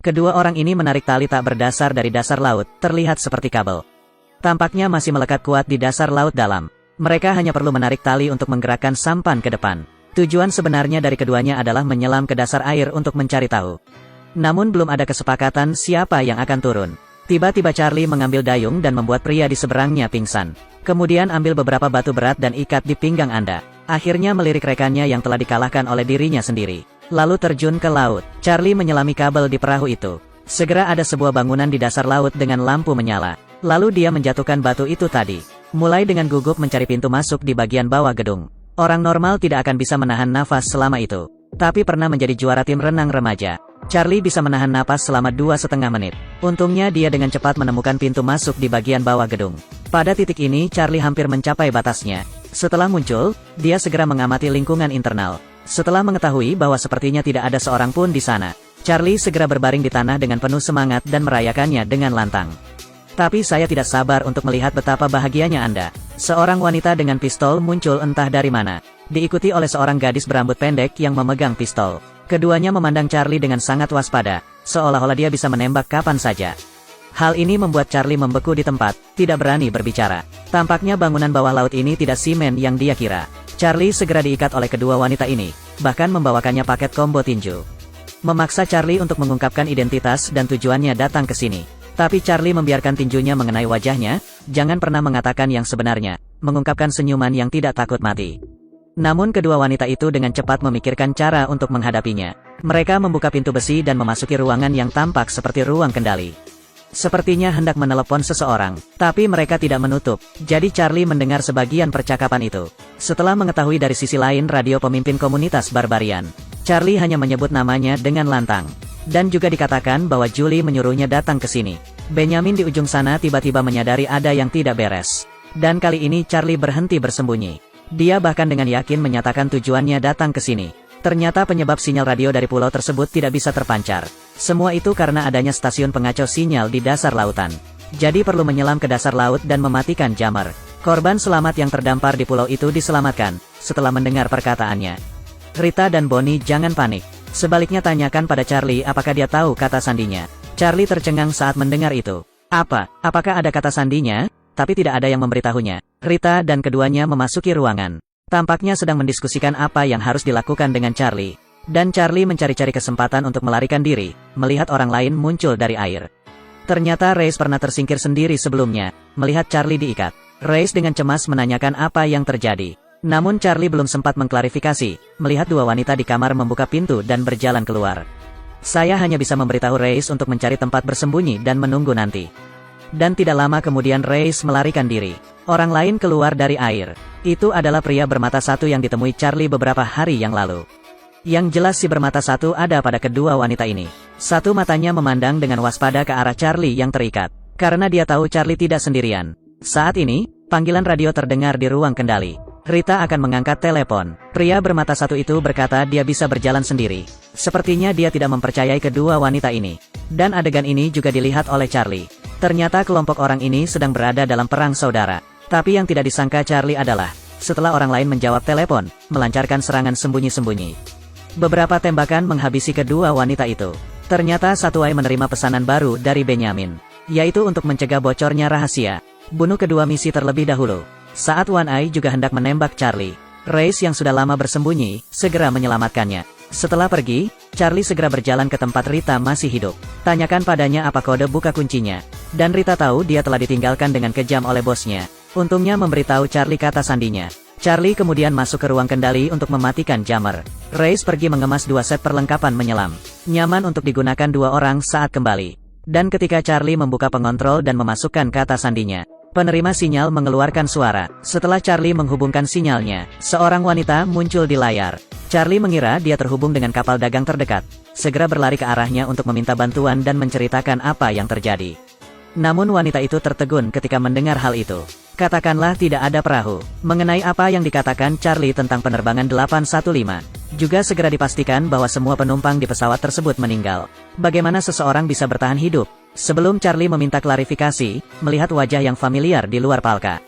Kedua orang ini menarik tali tak berdasar dari dasar laut, terlihat seperti kabel. Tampaknya masih melekat kuat di dasar laut dalam. Mereka hanya perlu menarik tali untuk menggerakkan sampan ke depan. Tujuan sebenarnya dari keduanya adalah menyelam ke dasar air untuk mencari tahu. Namun belum ada kesepakatan siapa yang akan turun. Tiba-tiba Charlie mengambil dayung dan membuat pria di seberangnya pingsan. Kemudian ambil beberapa batu berat dan ikat di pinggang Anda. Akhirnya melirik rekannya yang telah dikalahkan oleh dirinya sendiri. Lalu terjun ke laut. Charlie menyelami kabel di perahu itu. Segera ada sebuah bangunan di dasar laut dengan lampu menyala. Lalu dia menjatuhkan batu itu tadi. Mulai dengan gugup mencari pintu masuk di bagian bawah gedung. Orang normal tidak akan bisa menahan nafas selama itu. Tapi pernah menjadi juara tim renang remaja. Charlie bisa menahan napas selama 2,5 menit. Untungnya dia dengan cepat menemukan pintu masuk di bagian bawah gedung. Pada titik ini Charlie hampir mencapai batasnya. Setelah muncul, dia segera mengamati lingkungan internal. Setelah mengetahui bahwa sepertinya tidak ada seorang pun di sana, Charlie segera berbaring di tanah dengan penuh semangat dan merayakannya dengan lantang. Tapi saya tidak sabar untuk melihat betapa bahagianya Anda. Seorang wanita dengan pistol muncul entah dari mana. Diikuti oleh seorang gadis berambut pendek yang memegang pistol. Keduanya memandang Charlie dengan sangat waspada, seolah-olah dia bisa menembak kapan saja. Hal ini membuat Charlie membeku di tempat, tidak berani berbicara. Tampaknya bangunan bawah laut ini tidak simen yang dia kira. Charlie segera diikat oleh kedua wanita ini, bahkan membawakannya paket combo tinju. Memaksa Charlie untuk mengungkapkan identitas dan tujuannya datang ke sini. Tapi Charlie membiarkan tinjunya mengenai wajahnya, jangan pernah mengatakan yang sebenarnya, mengungkapkan senyuman yang tidak takut mati. Namun kedua wanita itu dengan cepat memikirkan cara untuk menghadapinya. Mereka membuka pintu besi dan memasuki ruangan yang tampak seperti ruang kendali. Sepertinya hendak menelepon seseorang, tapi mereka tidak menutup, jadi Charlie mendengar sebagian percakapan itu. Setelah mengetahui dari sisi lain radio pemimpin komunitas barbarian, Charlie hanya menyebut namanya dengan lantang. Dan juga dikatakan bahwa Julie menyuruhnya datang ke sini. Benjamin di ujung sana tiba-tiba menyadari ada yang tidak beres. Dan kali ini Charlie berhenti bersembunyi. Dia bahkan dengan yakin menyatakan tujuannya datang ke sini. Ternyata penyebab sinyal radio dari pulau tersebut tidak bisa terpancar. Semua itu karena adanya stasiun pengacau sinyal di dasar lautan. Jadi perlu menyelam ke dasar laut dan mematikan jammer. Korban selamat yang terdampar di pulau itu diselamatkan, setelah mendengar perkataannya. Rita dan Bonnie jangan panik. Sebaliknya tanyakan pada Charlie apakah dia tahu kata sandinya. Charlie tercengang saat mendengar itu. Apakah ada kata sandinya? Tapi tidak ada yang memberitahunya. Rita dan keduanya memasuki ruangan. Tampaknya sedang mendiskusikan apa yang harus dilakukan dengan Charlie. Dan Charlie mencari-cari kesempatan untuk melarikan diri, melihat orang lain muncul dari air. Ternyata Reis pernah tersingkir sendiri sebelumnya, melihat Charlie diikat. Reis dengan cemas menanyakan apa yang terjadi. Namun Charlie belum sempat mengklarifikasi, melihat dua wanita di kamar membuka pintu dan berjalan keluar. Saya hanya bisa memberitahu Reis untuk mencari tempat bersembunyi dan menunggu nanti. Dan tidak lama kemudian Reis melarikan diri. Orang lain keluar dari air. Itu adalah pria bermata satu yang ditemui Charlie beberapa hari yang lalu. Yang jelas si bermata satu ada pada kedua wanita ini. Satu matanya memandang dengan waspada ke arah Charlie yang terikat. Karena dia tahu Charlie tidak sendirian. Saat ini, panggilan radio terdengar di ruang kendali. Rita akan mengangkat telepon. Pria bermata satu itu berkata dia bisa berjalan sendiri. Sepertinya dia tidak mempercayai kedua wanita ini. Dan adegan ini juga dilihat oleh Charlie. Ternyata kelompok orang ini sedang berada dalam perang saudara. Tapi yang tidak disangka Charlie adalah, setelah orang lain menjawab telepon, melancarkan serangan sembunyi-sembunyi. Beberapa tembakan menghabisi kedua wanita itu. Ternyata Satuai menerima pesanan baru dari Benjamin, yaitu untuk mencegah bocornya rahasia. Bunuh kedua misi terlebih dahulu. Saat One Eye juga hendak menembak Charlie, Reis yang sudah lama bersembunyi, segera menyelamatkannya. Setelah pergi, Charlie segera berjalan ke tempat Rita masih hidup. Tanyakan padanya apa kode buka kuncinya. Dan Rita tahu dia telah ditinggalkan dengan kejam oleh bosnya. Untungnya memberitahu Charlie kata sandinya. Charlie kemudian masuk ke ruang kendali untuk mematikan jammer. Reis pergi mengemas 2 set perlengkapan menyelam. Nyaman untuk digunakan 2 orang saat kembali. Dan ketika Charlie membuka pengontrol dan memasukkan kata sandinya, penerima sinyal mengeluarkan suara. Setelah Charlie menghubungkan sinyalnya, seorang wanita muncul di layar. Charlie mengira dia terhubung dengan kapal dagang terdekat. Segera berlari ke arahnya untuk meminta bantuan dan menceritakan apa yang terjadi. Namun wanita itu tertegun ketika mendengar hal itu. Katakanlah tidak ada perahu. Mengenai apa yang dikatakan Charlie tentang penerbangan 815, juga segera dipastikan bahwa semua penumpang di pesawat tersebut meninggal. Bagaimana seseorang bisa bertahan hidup? Sebelum Charlie meminta klarifikasi, melihat wajah yang familiar di luar palka.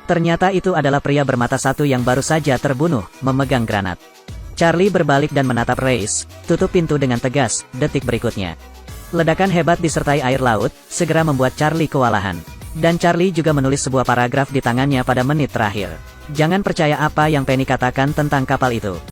Ternyata itu adalah pria bermata satu yang baru saja terbunuh, memegang granat. Charlie berbalik dan menatap Reis, tutup pintu dengan tegas, detik berikutnya. Ledakan hebat disertai air laut, segera membuat Charlie kewalahan. Dan Charlie juga menulis sebuah paragraf di tangannya pada menit terakhir. Jangan percaya apa yang Penny katakan tentang kapal itu.